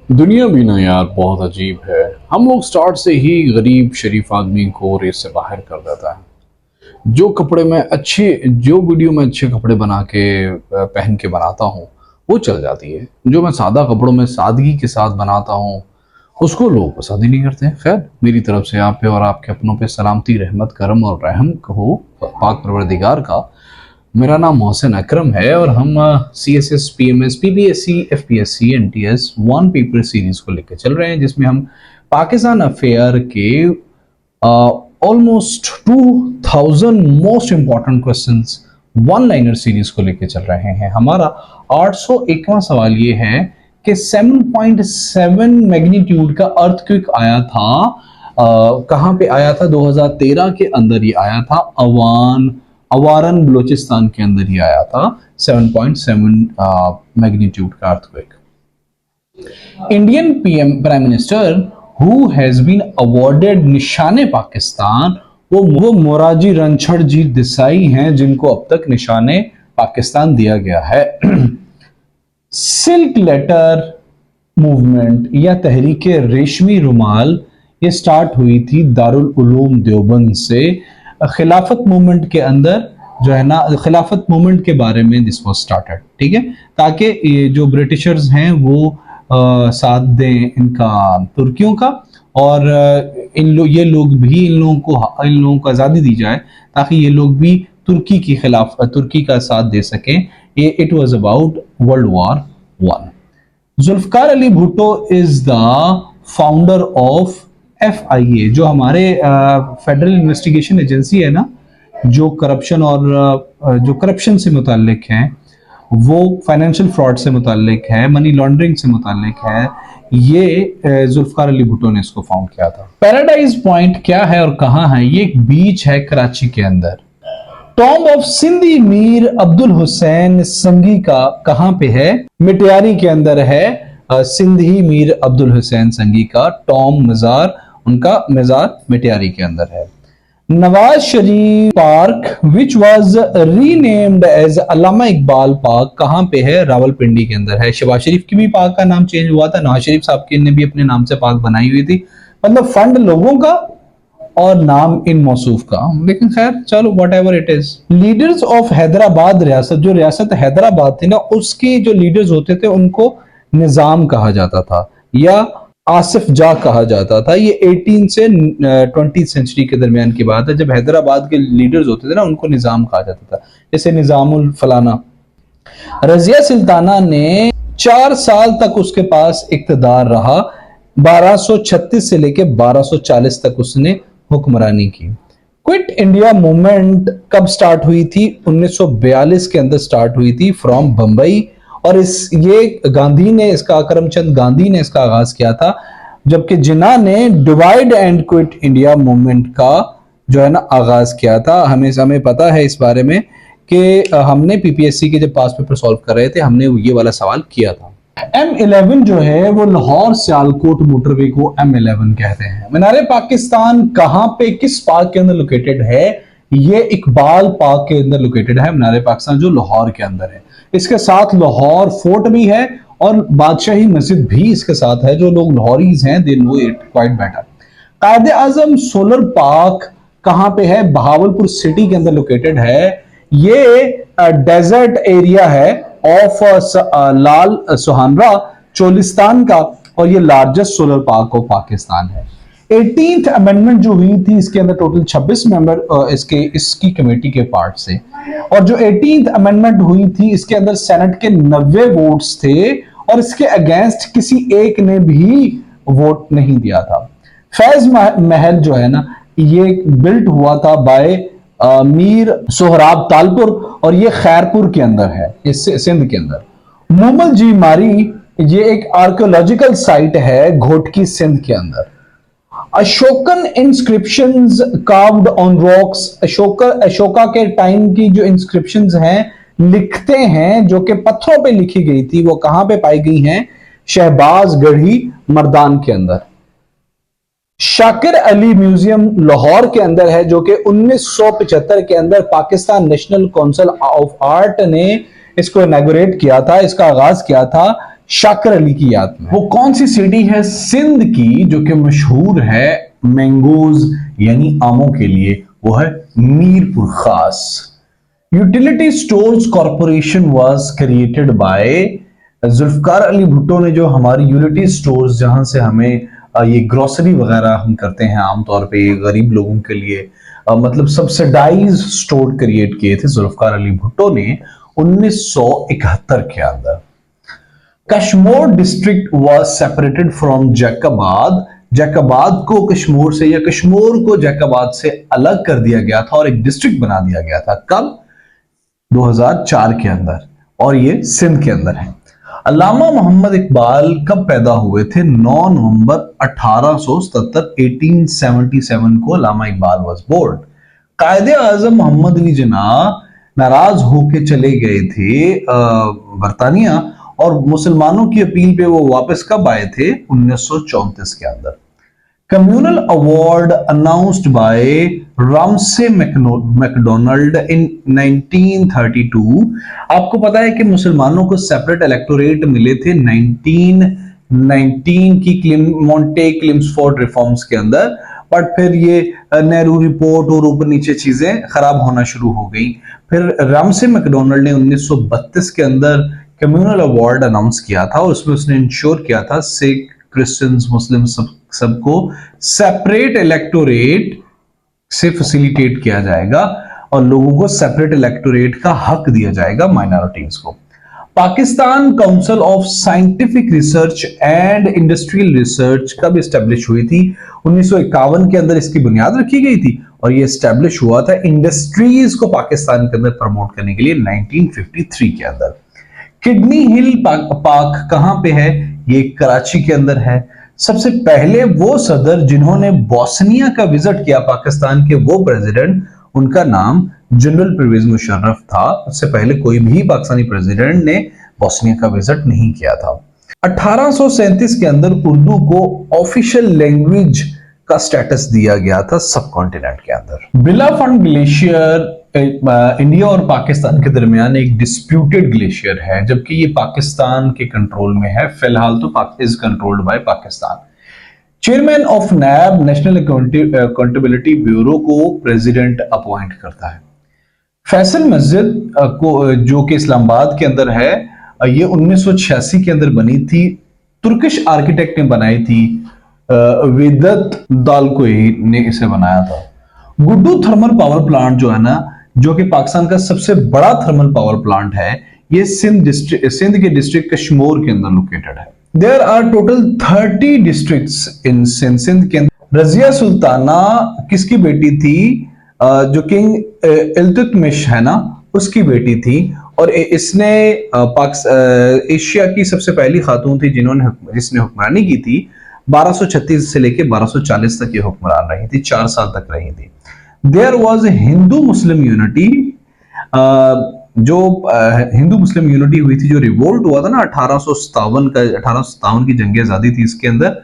दुनिया भी ना यार बहुत अजीब है। हम लोग स्टार्ट से ही गरीब शरीफ आदमी को रेस से बाहर कर देता है। जो वीडियो में अच्छे कपड़े बना के पहन के बनाता हूँ वो चल जाती है। जो मैं सादा कपड़ों में सादगी के साथ बनाता हूँ उसको लोग पसंद ही नहीं करते हैं। खैर, मेरी तरफ से आप पे और आपके अपनों पे सलामती, रहमत, करम और रहम हो पाक परवरदिगार का। मेरा नाम मोहसिन अकरम है और हम CSS, PMS, PPSC, FPSC, NTS one paper series को लेकर चल रहे हैं, जिसमें हम पाकिस्तान अफेयर के almost 2000 most important questions one liner series को लेकर चल रहे हैं। हमारा 801वां सवाल ये है कि 7.7 मैग्नीट्यूड का अर्थक्वेक आया था। कहाँ पे आया था? 2013 के अंदर ये आया था। अवारन बलोचिस्तान के अंदर ही आया था 7.7 मैग्नीट्यूड का earthquake. Indian prime minister who has been awarded Nishan-e Pakistan, वो मोरारजी रणछड़ जी देसाई हैं, जिनको अब तक निशाने पाकिस्तान दिया गया है। सिल्क लेटर मूवमेंट या तहरीक रेशमी रुमाल ये स्टार्ट हुई थी दारुल उलूम देवबंद से। खिलाफत मूवमेंट के अंदर जो है ना, खिलाफत मूवमेंट के बारे में दिस वाज स्टार्टेड, ठीक है, ताकि ये जो ब्रिटिशर्स हैं वो साथ दें इनका, तुर्कियों का, और ये लोग भी इन लोगों को आज़ादी दी जाए ताकि ये लोग भी तुर्की का साथ दे सकें। ये it was about world war one. Zulfikar Ali Bhutto is the founder of FIA, जो हमारे फेडरल इन्वेस्टिगेशन एजेंसी है ना, जो करप्शन से मुतालिक है, वो फाइनेंशियल फ्रॉड से मुतालिक है, मनी लॉन्ड्रिंग से मुतालिक है। ये जुल्फकार अली भुट्टो ने इसको फाउंड किया था। पैराडाइज पॉइंट क्या है और कहाँ है? ये एक बीच है कराची के अंदर। टॉम्ब ऑफ सिंधी मीर अब्दुल हुसैन संगी का कहाँ पे है? मिटियारी के अंदर है। सिंधी मीर अब्दुल हुसैन संगी का टॉम्ब, मजार, उनका मजार मिटियारी के अंदर है। Nawaz Sharif park which was renamed as Allama Iqbal park कहाँ पे है? रावलपिंडी के अंदर है। शहबाज शरीफ की भी पार्क का नाम चेंज हुआ था, नवाज शरीफ साहब की ने भी अपने नाम से पार्क बनाई हुई थी। मतलब फंड लोगों का और नाम इन मौसूफ का, लेकिन खैर चलो, what ever it is. Leaders of Hyderabad रियासत, जो रियासत हैदराबाद थी ना, उसके जो लीडर्स होते थे उनको निजाम कहा जाता था या आसिफ जा कहा जाता था। ये 18 से 20 सेंचुरी के दरमियान की बात है, जब हैदराबाद के लीडर्स होते थे ना, उनको निजाम कहा जाता था, जैसे निजामुल फलाना। रजिया सुल्ताना ने 4 साल तक उसके पास इक्तदार रहा। 1236 से लेकर 1240 तक उसने हुक्मरानी की। क्विट इंडिया मूवमेंट कब स्टार्ट हुई थी? 1942 के अंदर स्टार्ट हुई थी फ्रॉम बंबई, और करमचंद गांधी ने इसका आगाज किया था, जबकि जिन्ना ने divide and quit India movement का जो है ना आगाज किया था। हमें पता है इस बारे में कि हमने PPSC के जब पास पेपर सॉल्व कर रहे थे, हमने ये वाला सवाल किया था। M11 जो है वो लाहौर सियालकोट मोटरवे को M11 कहते हैं। मीनारे पाकिस्तान कहाँ पे, किस पार्क के अंदर लोकेटेड है? ये इकबाल पार्क के अंदर लोकेटेड है मीनारे पाकिस्तान, जो लाहौर के अंदर है। इसके साथ लाहौर फोर्ट भी है और बादशाही मस्जिद भी इसके साथ है। जो लोग लाहौरीज हैं they know it quite better. कायदे आजम सोलर पार्क कहाँ पे है? बहावलपुर सिटी के अंदर लोकेटेड है। ये डेजर्ट एरिया है ऑफ लाल सुहानरा चोलिस्तान का, और ये largest solar park of Pakistan है। 18th अमेंडमेंट जो हुई थी, इसके अंदर टोटल 26 मेंबर इसकी कमेटी के पार्ट से, और जो 18th अमेंडमेंट हुई थी इसके अंदर सेनेट के 90 वोट्स थे और इसके अगेंस्ट किसी एक ने भी वोट नहीं दिया था। फैज महल जो है ना, ये बिल्ट हुआ था बाय मीर सोहराब तालपुर, और ये खैरपुर के अंदर है, इस सिंध के अंदर। मोमल जी मारी, ये एक आर्कियोलॉजिकल साइट है घोटकी सिंध के अंदर। Ashokan inscriptions carved on rocks, Ashoka के टाइम की जो इंस्क्रिप्शंस हैं, लिखते हैं जो कि पत्थरों पे लिखी गई थी, वो कहां पे पाई गई हैं? शहबाज गढ़ी मर्दान के अंदर। शाकिर अली म्यूजियम लाहौर के अंदर है, जो कि 1975 के अंदर Pakistan national council of art ने इसको इनॉग्रेट किया था, इसका आगाज किया था शाकर अली की याद में। वो कौन सी सिटी है सिंध की जो कि मशहूर है मैंगोज यानी आमों के लिए? वो है Mirpur Khas. Utility stores corporation was created by Zulfikar Ali Bhutto ने, जो हमारी यूटिलिटी स्टोर्स जहां से हमें ये ग्रोसरी वगैरह हम करते हैं आमतौर पे गरीब लोगों के लिए, मतलब सब्सिडाइज स्टोर क्रिएट किए थे जुल्फकार अली भुट्टो ने 1971 के अंदर। Kashmir district was separated from Jacobabad. Jacobabad को कश्मीर से या कश्मीर को जैकबाद से अलग कर दिया गया था और एक डिस्ट्रिक्ट बना दिया गया था। कब? 2004 के अंदर, और ये सिंध के अंदर है। अल्लामा मोहम्मद इकबाल कब पैदा हुए थे? 9 नवंबर 1877 1877 को अल्लामा इकबाल वाज बोर्न। कायदे आजम मोहम्मद अली जिन्नाह नाराज होके चले गए थे बरतानिया, और मुसलमानों की अपील पे वो वापस कब आए थे? 1934 के अंदर। Communal award announced by Ramsay MacDonald in 1932। आपको पता है कि मुसलमानों को सेपरेट इलेक्टोरेट मिले थे 1919 की मॉन्टे क्लिम्सफोर्ड रिफॉर्म्स के अंदर, बट फिर ये नेहरू रिपोर्ट और ऊपर नीचे चीजें खराब होना शुरू हो गई। फिर रामसे मैकडोनाल्ड ने 1932 के अंदर कम्युनल अवार्ड अनाउंस किया था, और उसमें उसने इंश्योर किया था सिख, क्रिश्चियंस, मुस्लिम सबको सेपरेट इलेक्टोरेट से फैसिलिटेट किया जाएगा और लोगों को सेपरेट इलेक्टोरेट का हक दिया जाएगा, माइनॉरिटीज को। Pakistan council of scientific research and industrial research कब स्टैब्लिश हुई थी? 1951 के अंदर इसकी बुनियाद रखी गई थी, और ये स्टैब्लिश हुआ था इंडस्ट्रीज को पाकिस्तान के अंदर प्रमोट करने के लिए 1953 के अंदर। किडनी हिल पार्क कहां पे है? ये कराची के अंदर है। सबसे पहले वो सदर जिन्होंने बोस्निया का विजिट किया पाकिस्तान के, वो प्रेसिडेंट, उनका नाम जनरल परवेज मुशर्रफ था। उससे पहले कोई भी पाकिस्तानी प्रेसिडेंट ने बोस्निया का विजिट नहीं किया था। 1837 के अंदर उर्दू को ऑफिशियल लैंग्वेज का स्टेटस दिया गया था सब कॉन्टिनेंट के अंदर। बिलाफंड ग्लेशियर इंडिया और पाकिस्तान के दरमियान एक डिस्प्यूटेड ग्लेशियर है, जबकि ये पाकिस्तान के कंट्रोल में है फिलहाल, तो is controlled by Pakistan. Chairman of NAB national accountability bureau को प्रेसिडेंट अपॉइंट करता है। फैसल मस्जिद को जो कि इस्लामाबाद के अंदर है, ये 1986 के अंदर बनी थी। तुर्किश आर्किटेक्ट ने बनाई थी, वेदत दालकोई ने इसे बनाया था। गुड्डू थर्मल पावर प्लांट जो है ना, जो कि पाकिस्तान का सबसे बड़ा थर्मल पावर प्लांट है, ये सिंध के डिस्ट्रिक्ट कश्मीर के अंदर लोकेटेड है। देयर आर टोटल 30 डिस्ट्रिक्ट्स इन सिंध के अंदर। रजिया सुल्ताना किसकी बेटी थी? जो किंग इल्तुतमिश है ना, उसकी बेटी थी, और इसने एशिया की सबसे पहली खातून थी जिसने हुक्मरानी की थी। 1236 से लेकर 1240 तक ये हुक्मरान रही थी, 4 साल तक रही थी। There was a Hindu Muslim unity, जो हिंदू मुस्लिम यूनिटी हुई थी, जो रिवोल्ट हुआ था ना 1857 की जंग आजादी थी, इसके अंदर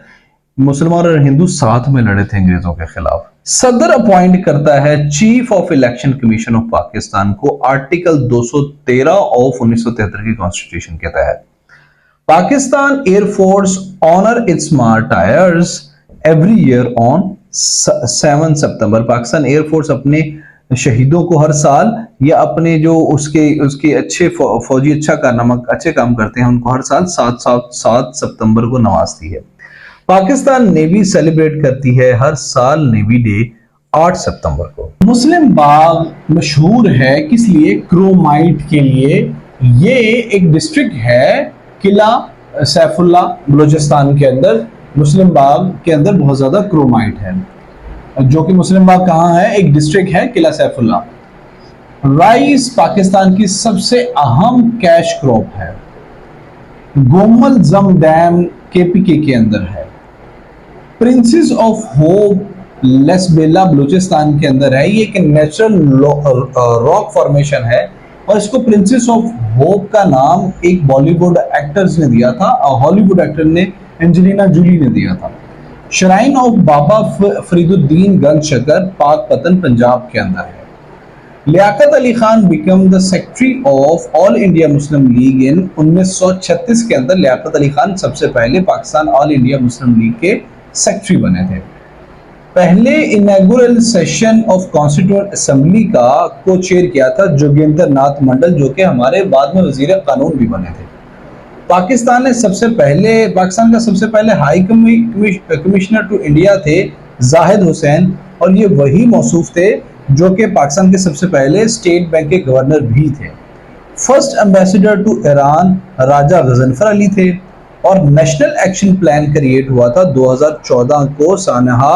मुसलमान और हिंदू साथ में लड़े थे अंग्रेजों के खिलाफ। सदर अपॉइंट करता है chief of election commission of Pakistan को आर्टिकल 213 ऑफ 1973 की कॉन्स्टिट्यूशन के तहत। Pakistan air force honour its martyrs every year on 7 September. Pakistan air force अपने शहीदों को हर साल, या अपने जो उसके अच्छे फौजी अच्छे काम करते हैं, उनको हर साल 7 सितंबर को नवाजती है। पाकिस्तान नेवी सेलिब्रेट करती है हर साल नेवी डे 8 सितंबर को। मुस्लिम बाग मशहूर है किस लिए? क्रोमाइट के लिए। ये एक डिस्ट्रिक्ट है किला सैफुल्ला बलूचिस्तान के अंदर। मुस्लिम बाग के अंदर बहुत ज्यादा क्रोमाइट है, जो कि मुस्लिम बाग कहाँ है? एक डिस्ट्रिक्ट है किला सैफुल्ला। राइस पाकिस्तान की सबसे अहम कैश क्रॉप है। गोमल जम डैम केपीके के अंदर है। प्रिंसेस ऑफ होप लेसबेला बलूचिस्तान के अंदर है। ये एक नेचुरल रॉक फॉर्मेशन है, और इसको प्रिंसेस ऑफ होप का नाम एक बॉलीवुड एक्टर्स ने दिया था, और हॉलीवुड एक्टर ने एंजेलिना जूली ने दिया था। श्राइन ऑफ बाबा फरीदुद्दीन गंज शकर पाकपतन पंजाब के अंदर है। Liaquat Ali Khan became the secretary of all India Muslim League in 1936 के अंदर लियाकत अली खान सबसे पहले Pakistan all India Muslim League के सेक्रेटरी बने थे। पहले inaugural session of constituent assembly का को चेयर किया था जोगेंद्र नाथ मंडल, जो कि हमारे बाद में वजीर कानून भी बने थे। पाकिस्तान का सबसे पहले हाई कमिश्नर टू इंडिया थे जाहिद हुसैन, और ये वही मौसूफ थे जो कि पाकिस्तान के सबसे पहले स्टेट बैंक के गवर्नर भी थे। फर्स्ट एम्बेसडर टू ईरान राजा गजनफर अली थे, और नेशनल एक्शन प्लान क्रिएट हुआ था 2014 को सानहा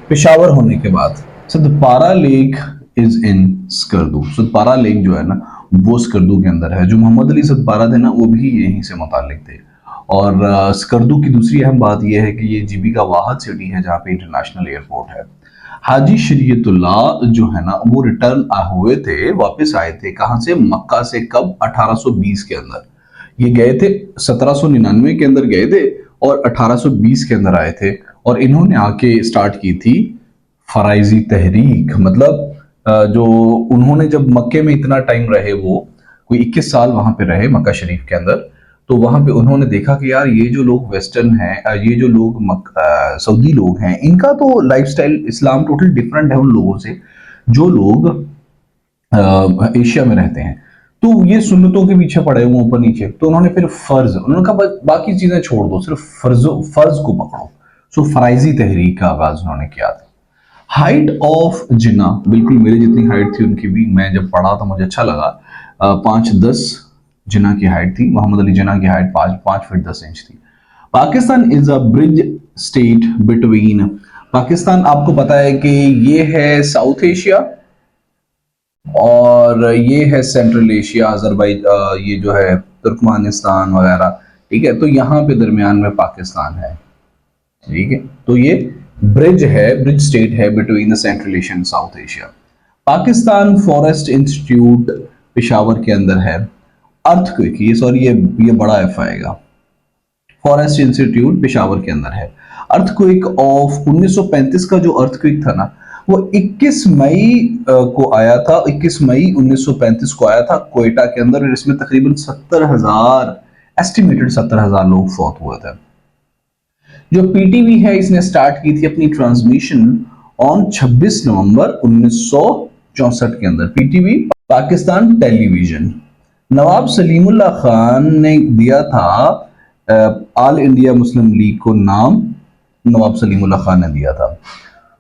पेशावर होने के बाद। Sadpara lake is in Skardu. Sadpara lake जो है ना वो स्कर्दू के अंदर है। जो मोहम्मद अली सदपारा थे ना वो भी यहीं से मुतालिक थे। और स्कर्दू की दूसरी अहम बात यह है कि ये जीबी का वाहद सिटी है जहाँ पे इंटरनेशनल एयरपोर्ट है। हाजी शरीयतुल्लाह जो है ना वो रिटर्न हुए थे, वापस आए थे कहाँ से, मक्का से। कब? 1820 के अंदर। ये गए थे 1799 के अंदर गए थे और 1820 के अंदर आए थे, और इन्होंने आके स्टार्ट की थी फराइजी तहरीक। मतलब जो उन्होंने जब मक्के में इतना टाइम रहे, वो कोई 21 साल वहां पे रहे मक्का शरीफ के अंदर, तो वहां पे उन्होंने देखा कि यार ये जो लोग वेस्टर्न हैं, ये जो लोग सऊदी लोग हैं, इनका तो लाइफस्टाइल इस्लाम टोटल डिफरेंट है उन लोगों से जो लोग एशिया में रहते हैं। तो ये सुन्नतों के पीछे पड़े हुए ऊपर नीचे, तो उन्होंने फिर उन्होंने कहा बाकी चीजें छोड़ दो, सिर्फ फर्ज को पकड़ो। सो फराइजी तहरीक का आगाज उन्होंने किया था। हाइट ऑफ जिन्ना, बिल्कुल मेरे जितनी हाइट थी उनकी भी। मैं जब पढ़ा तो मुझे अच्छा लगा। 5'10" जिन्ना की हाइट थी। मोहम्मद अली जिन्ना की हाइट 5 फीट 10 इंच थी। Pakistan is a bridge state between. Pakistan आपको पता है कि ये है साउथ एशिया और ये है सेंट्रल एशिया, ये जो है तुर्कमानिस्तान वगैरह, ठीक है। तो यहाँ पे दरमियान में पाकिस्तान है, ठीक है। तो ये ब्रिज स्टेट है between the central Asia and south Asia. Pakistan forest institute Peshawar के अंदर है। अर्थक्वेक, ये बड़ा एफ आएगा। फॉरेस्ट इंस्टीट्यूट पेशावर के अंदर है। अर्थक्वेक ऑफ 1935 का जो अर्थक्वेक था ना वो 21 मई को आया था। 21 मई 1935 को आया था कोयटा के अंदर, और इसमें तकरीबन 70,000 एस्टिमेटेड 70,000 लोग फौत हुए थे। जो पीटीवी है इसने स्टार्ट की थी अपनी ट्रांसमिशन ऑन 26 नवंबर 1964 के अंदर। PTV Pakistan television. नवाब सलीमुल्लाह खान ने दिया था ऑल इंडिया मुस्लिम लीग को नाम, नवाब सलीमुल्लाह खान ने दिया था।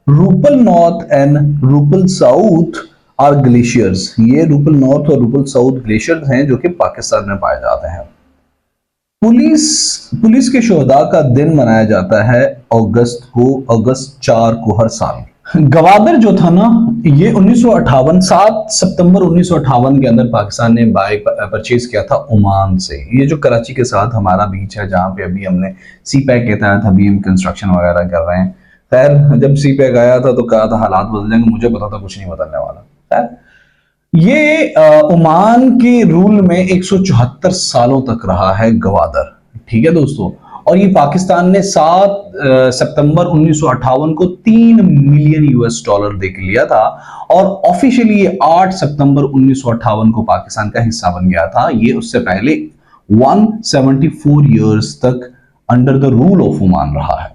Rupal north and Rupal south are glaciers. ये रूपल नॉर्थ और रूपल साउथ ग्लेशियर्स हैं जो कि पाकिस्तान में पाए जाते हैं। पुलिस के शोहदा का दिन मनाया जाता है अगस्त 4 को हर साल। गवादर जो था ना ये 7 सितंबर 1958 के अंदर पाकिस्तान ने बाय परचेज किया था ओमान से। ये जो कराची के साथ हमारा बीच है जहां पे अभी हमने सी पैक के तहत अभी हम कंस्ट्रक्शन वगैरह कर रहे हैं। खैर जब सी पैक आया था तो कहा था हालात बदल जाएंगे, मुझे पता था कुछ नहीं बदलने वाला। खैर ये ओमान के रूल में 174 सालों तक रहा है गवादर, ठीक है दोस्तों। और ये पाकिस्तान ने 7 सितंबर 1958 को $3 मिलियन दे के लिया था, और ऑफिशियली ये 8 सितंबर 1958 को पाकिस्तान का हिस्सा बन गया था। ये उससे पहले 174 इयर्स तक under the rule of Oman रहा है।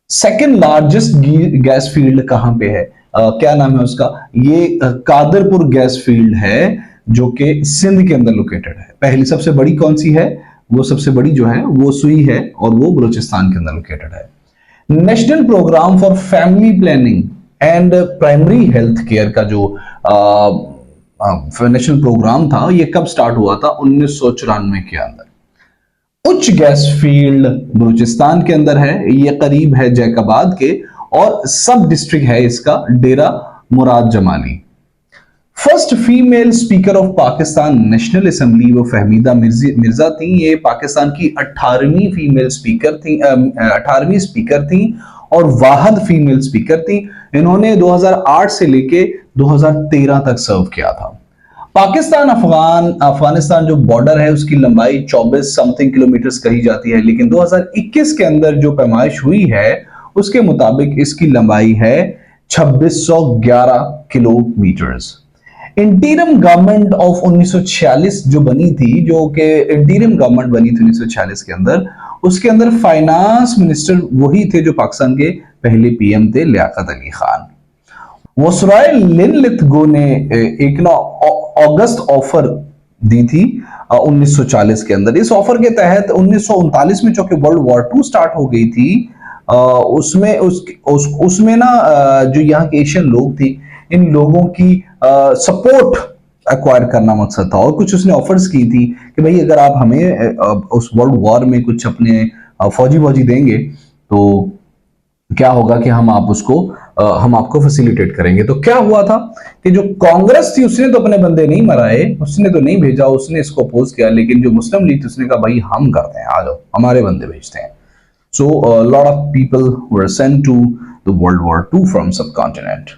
सेकेंड लार्जेस्ट गैस फील्ड कहां पे है? क्या नाम है उसका? ये कादरपुर गैस फील्ड है जो कि सिंध के अंदर लोकेटेड है। पहली सबसे बड़ी कौन सी है? वो सबसे बड़ी जो है वो सुई है, और वो बलूचिस्तान के अंदर लोकेटेड है। National programme for family planning and primary health care का जो नेशनल प्रोग्राम था ये कब स्टार्ट हुआ था? 1994 के अंदर। उच्च गैस फील्ड बलूचिस्तान के अंदर है, ये करीब है जैकाबाद के, और सब डिस्ट्रिक्ट है इसका Dera Murad Jamali. First female speaker of Pakistan national assembly वो फहमीदा मिर्जा थी। ये पाकिस्तान की 18वीं फीमेल स्पीकर थी, 18वीं स्पीकर थी और वाहद फीमेल स्पीकर थी। इन्होंने 2008 से लेके 2013 तक सर्व किया था। पाकिस्तान अफगानिस्तान जो बॉर्डर है उसकी लंबाई 24 समथिंग किलोमीटर कही जाती है, लेकिन 2021 के अंदर जो पैमाइश हुई है उसके मुताबिक इसकी लंबाई है 2611 किलोमीटर। इंटीरियम गवर्नमेंट ऑफ 1946 जो बनी थी, जो कि इंटीरियम गवर्नमेंट बनी थी 1946 के अंदर, उसके अंदर फाइनेंस मिनिस्टर वही थे जो पाकिस्तान के पहले पीएम थे, लियाकत अली खान। वसराय लिनलिथगो ने एक ना अगस्त ऑफर दी थी 1940 के अंदर। इस ऑफर के तहत 1939 में चूंकि वर्ल्ड वॉर 2 स्टार्ट हो गई थी, उसमें ना जो यहाँ के एशियन लोग थे, इन लोगों की सपोर्ट एक्वायर करना मकसद था। और कुछ उसने ऑफर्स की थी कि भाई अगर आप हमें उस वर्ल्ड वॉर में कुछ अपने फौजी देंगे तो क्या होगा कि हम आपको फैसिलिटेट करेंगे। तो क्या हुआ था कि जो कांग्रेस थी उसने तो अपने बंदे नहीं मराए, उसने तो नहीं भेजा, उसने इसको अपोज किया, लेकिन जो मुस्लिम लीग थी उसने कहा भाई हम करते हैं, आ जाओ हमारे बंदे भेजते हैं। So a lot of people were sent to the World War II from subcontinent.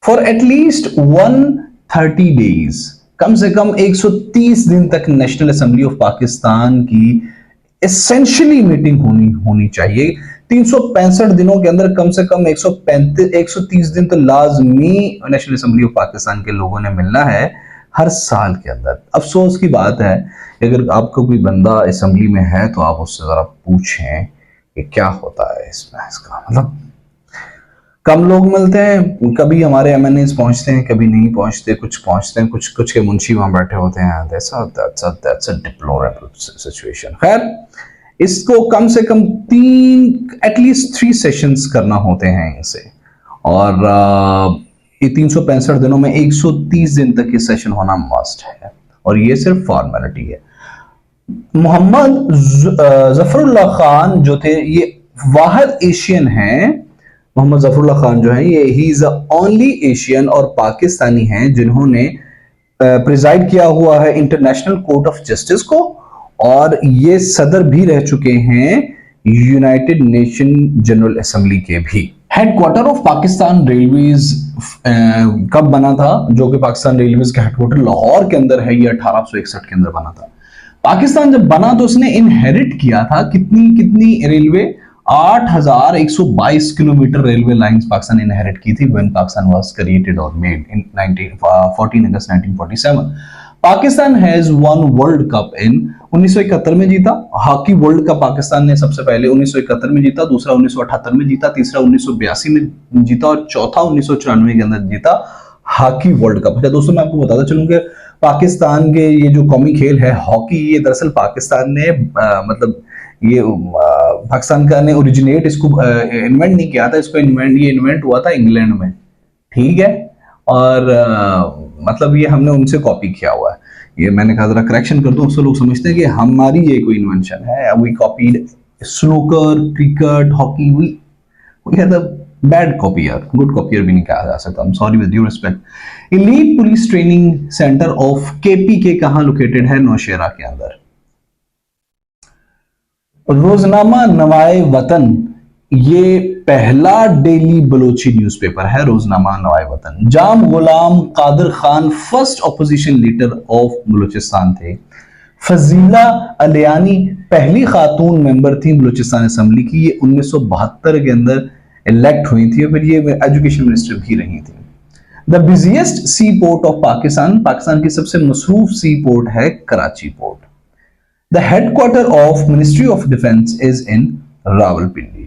For at least 130 days, कम से कम 130 दिन तक नेशनल असेंबली ऑफ पाकिस्तान की एसेंशियली मीटिंग होनी चाहिए। 365 दिनों के अंदर कम से कम 130 दिन तो लाजमी नेशनल असेंबली ऑफ पाकिस्तान के लोगों ने मिलना है हर साल के अंदर। अफसोस की बात है, अगर आपको कोई बंदा असेंबली में है तो आप उससे जरा पूछें कि क्या होता है इसमें। इसका मतलब कम लोग मिलते हैं, कभी हमारे एमएनएस पहुंचते हैं, कभी नहीं पहुंचते, कुछ पहुंचते हैं, कुछ के मुंशी वहां बैठे होते हैं। That's a deplorable situation. खैर, इसको कम से कम एटलीस्ट 3 सेशंस करना होते हैं इसे, और ये 365 दिनों में 130 दिन तक ये सेशन होना मस्ट है, और ये सिर्फ फॉर्मेलिटी है। मोहम्मद जफरुल्लाह खान जो थे, ये वाहिद एशियन हैं। मोहम्मद जफरुल्लाह खान जो है, ये ही इज ओनली एशियन और पाकिस्तानी हैं जिन्होंने प्रिजाइड किया हुआ है इंटरनेशनल कोर्ट ऑफ जस्टिस को, और ये सदर भी रह चुके हैं यूनाइटेड नेशन जनरल असेंबली के भी। हेडक्वार्टर ऑफ पाकिस्तान रेलवेज कब बना था? जो कि पाकिस्तान रेलवेज का हेडक्वार्टर लाहौर के अंदर है, ये 1861 के अंदर बना था। पाकिस्तान जब बना तो उसने इनहेरिट किया था कितनी railway? 8122 kilometre railway lines Pakistan ने इनहेरिट की थी व्हेन पाकिस्तान वाज क्रिएटेड और मेड इन 14 अगस्त 1947। Pakistan has won world cup in 1971 में जीता। हॉकी वर्ल्ड कप पाकिस्तान ने सबसे पहले 1971 में जीता, दूसरा 1978 में जीता, तीसरा 1982 में जीता और चौथा 1994 के अंदर जीता हॉकी वर्ल्ड कप। अच्छा दोस्तों, मैं आपको बताता चलूं कि पाकिस्तान के ये जो कौमी खेल है हॉकी, ये दरअसल पाकिस्तान ने मतलब ये पाकिस्तान का ने ओरिजिनेट इसको इन्वेंट नहीं किया था, इसको इन्वेंट हुआ था इंग्लैंड में, ठीक है। और मतलब ये हमने उनसे कॉपी किया हुआ है। ये मैंने कहा जरा करेक्शन कर दूं, अक्सर लोग समझते हैं कि हमारी ये कोई इन्वेंशन है। We copied snooker, cricket, hockey, we have the bad copier, good copier भी नहीं कहा जा सकता। I am sorry with due respect. Elite police training centre of KPK कहां लोकेटेड है? नौशेरा के अंदर। रोजनामा नवाए वतन, ये पहला डेली बलोची न्यूज़पेपर है, Roznama Nawaye Watan. Jam Ghulam Qadir Khan first opposition leader of Balochistan थे। फजीला अलियानी पहली खातून मेंबर थी बलूचिस्तान असेंबली की, ये 1972 के अंदर इलेक्ट हुई थी, और फिर ये एजुकेशन मिनिस्टर भी रही थी। The busiest sea port of Pakistan, Pakistan की सबसे मसरूफ सी पोर्ट है Karachi port. The headquarter of Ministry of Defense is in Rawalpindi.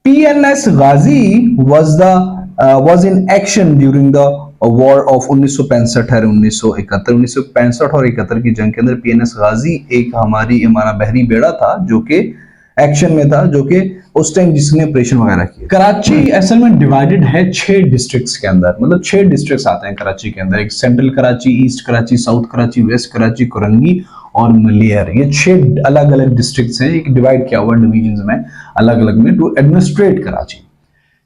PNS Ghazi was in action during the war of 1965 है 1965 और 71 की जंग के अंदर PNS Ghazi हमारा बहरी बेड़ा था जो कि एक्शन में था, जो कि उस टाइम जिसने ऑपरेशन वगैरह किया। कराची असल में डिवाइडेड है 6 डिस्ट्रिक्ट्स के अंदर, मतलब 6 डिस्ट्रिक्ट्स आते हैं कराची के अंदर। एक central Karachi, east Karachi, south Karachi, west Karachi, Korangi और मलियर। ये 6 अलग अलग डिस्ट्रिक्ट्स हैं, एक डिवाइड किया हुआ डिवीजन में अलग अलग में to administrate Karachi.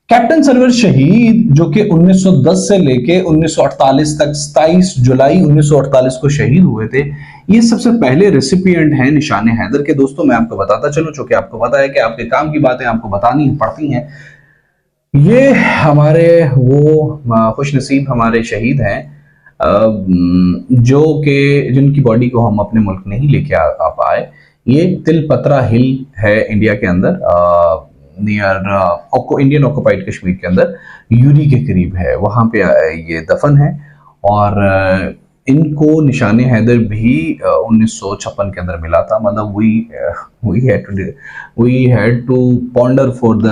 Captain Sarwar Shaheed जो कि 1910 से लेके 1948 तक 27 जुलाई 1948 को शहीद हुए थे, ये सबसे पहले रेसिपिएंट हैं निशान हैदर के। दोस्तों मैं आपको बताता चलूं, चूंकि आपको पता है कि आपके काम की बातें आपको बतानी पड़ती हैं। ये हमारे वो खुश नसीब हमारे शहीद हैं जो कि जिनकी बॉडी को हम अपने मुल्क नहीं लेके आ पाए। ये तिलपत्रा हिल है इंडिया के अंदर, नियर इंडियन ऑक्युपाइड कश्मीर के अंदर यूरी के करीब है, वहाँ पे ये दफन है। और इनको निशान हैदर भी 1956 के अंदर मिला था। मतलब we had to ponder for the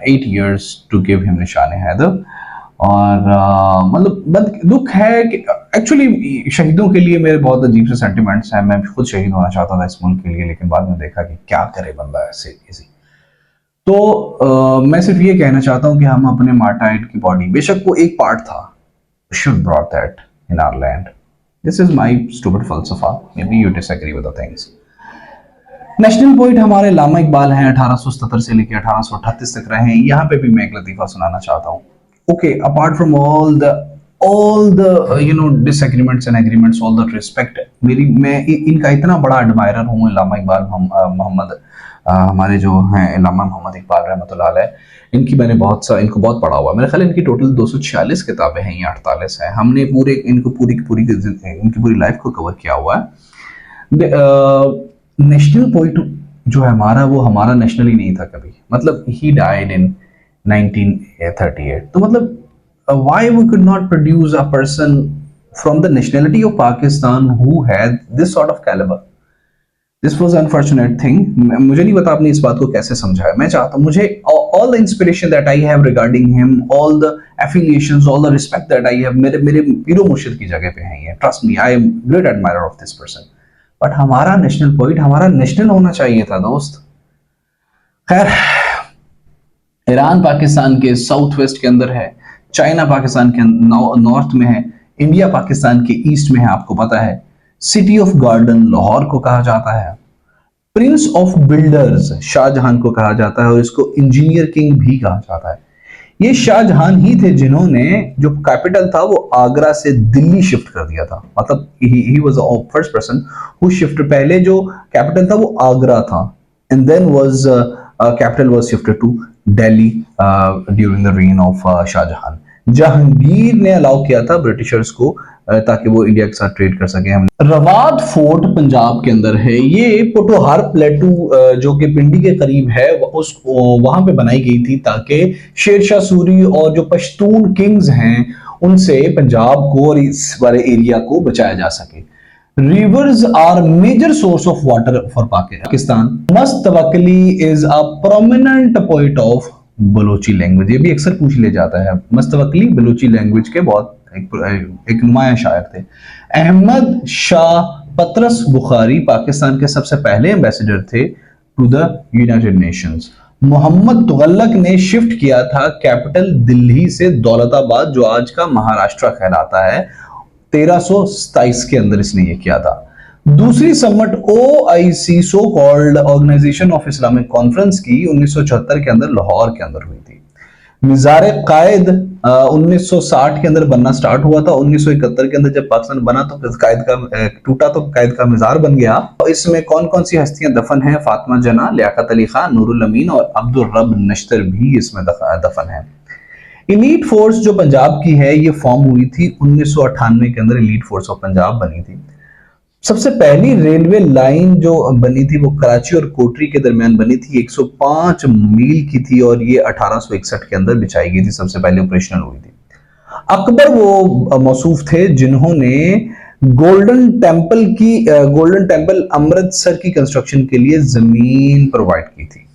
8 years to give him Nishan Haider. और मतलब दुख है कि एक्चुअली शहीदों के लिए मेरे बहुत अजीब से सेंटिमेंट्स हैं। मैं खुद शहीद होना चाहता था इस मुल्क के लिए, लेकिन बाद में देखा कि क्या करे बंदा ऐसे इजी। तो मैं सिर्फ ये कहना चाहता हूँ कि हम अपने मार्टाइड की बॉडी, बेशक वो एक पार्ट था, should brought that in our land. This is my stupid फलसफा, maybe you disagree with the things. National poet हमारे लामा इकबाल हैं, 1877 से लेकर 1838 तक रहे हैं। यहाँ पे भी मैं एक लतीफा सुनाना चाहता हूँ। Okay, apart from all the disagreements and agreements, all the respect, मैं इनका इतना बड़ा एडमायरर हूँ। इलामा इकबाल मोहम्मद, हमारे जो हैं इलामा मोहम्मद इकबाल रहमतुल्लाह अलैह, इनको बहुत पढ़ा हुआ। मेरे ख्याल इनकी टोटल 246 किताबें हैं या 48 हैं। हमने इनकी पूरी लाइफ को कवर किया हुआ है। नेशनल पोइट जो है हमारा, वो हमारा नेशनल ही नहीं था कभी। मतलब ही डाइड इन 1938। तो मतलब why we could not produce a person from the nationality of Pakistan who had this sort of caliber? This was unfortunate thing। मुझे नहीं पता आपने इस बात को कैसे समझाया। मैं चाहता हूँ, मुझे all the inspiration that I have regarding him, all the affiliations, all the respect that I have, मेरे पीरो मुर्शिद की जगह पे हैं ये। Trust me, I am great admirer of this person। But हमारा नेशनल पोइट हमारा नेशनल होना चाहिए था दोस्त। खैर, ईरान पाकिस्तान के साउथ वेस्ट के अंदर है, चाइना पाकिस्तान के नॉर्थ में है, इंडिया पाकिस्तान के ईस्ट में है। आपको पता है सिटी ऑफ गार्डन लाहौर को कहा जाता है, प्रिंस ऑफ बिल्डर्स शाहजहां को कहा जाता है, और इसको इंजीनियर किंग भी कहा जाता है। ये शाहजहां ही थे जिन्होंने जो कैपिटल था वो आगरा से दिल्ली शिफ्ट कर दिया था। मतलब he was the first person who shift. पहले जो कैपिटल था वो आगरा था, and then was capital was shifted to Delhi during the reign of Shahjahan. Jahangir ने अलाउ किया था ब्रिटिशर्स को ताकि वो इंडिया के साथ ट्रेड कर सके। रवाद फोर्ट पंजाब के अंदर है। ये पोटोहार प्लेटू जो कि पिंडी के करीब है, वहां पे बनाई गई थी ताकि शेरशाह सूरी और जो पश्तून किंग्स हैं उनसे पंजाब को और इस वाले एरिया को बचाया जा सके। Rivers are major source of water for Pakistan. Mustawakili is a prominent poet of Balochi language. ये भी अक्सर पूछ ले जाता है। मस्तवकली बलोची लैंग्वेज के बहुत एक नुमाया शायर थे। अहमद शाह पतरस बुखारी पाकिस्तान के सबसे पहले एम्बेसडर थे to the United Nations. Mohammad Tughlaq ने शिफ्ट किया था कैपिटल दिल्ली से दौलताबाद, जो आज का महाराष्ट्र कहलाता है। 1327 के अंदर इसने ये किया था। दूसरी summit OIC so called organisation of Islamic conference की 1974 के अंदर लाहौर के अंदर हुई थी। मिज़ार कायद 1960 के अंदर बनना स्टार्ट हुआ था। 1971 के अंदर जब पाकिस्तान बना तो कायद का टूटा तो कायद का मिज़ार बन गया। इसमें कौन कौन सी हस्तियां दफन हैं? फातिमा जना, लियाकत अली खान, नूरुल अमीन और अब्दुल रब नश्तर भी इसमें दफन है। एलीट फोर्स जो पंजाब की है ये फॉर्म हुई थी 1998 के अंदर। एलीट फोर्स ऑफ पंजाब बनी थी। सबसे पहली रेलवे लाइन जो बनी थी वो कराची और कोटरी के दरमियान बनी थी। 105 मील की थी और ये 1861 के अंदर बिछाई गई थी, सबसे पहले ऑपरेशनल हुई थी। अकबर वो मौसूफ थे जिन्होंने गोल्डन टेम्पल अमृतसर की कंस्ट्रक्शन के लिए जमीन प्रोवाइड की थी।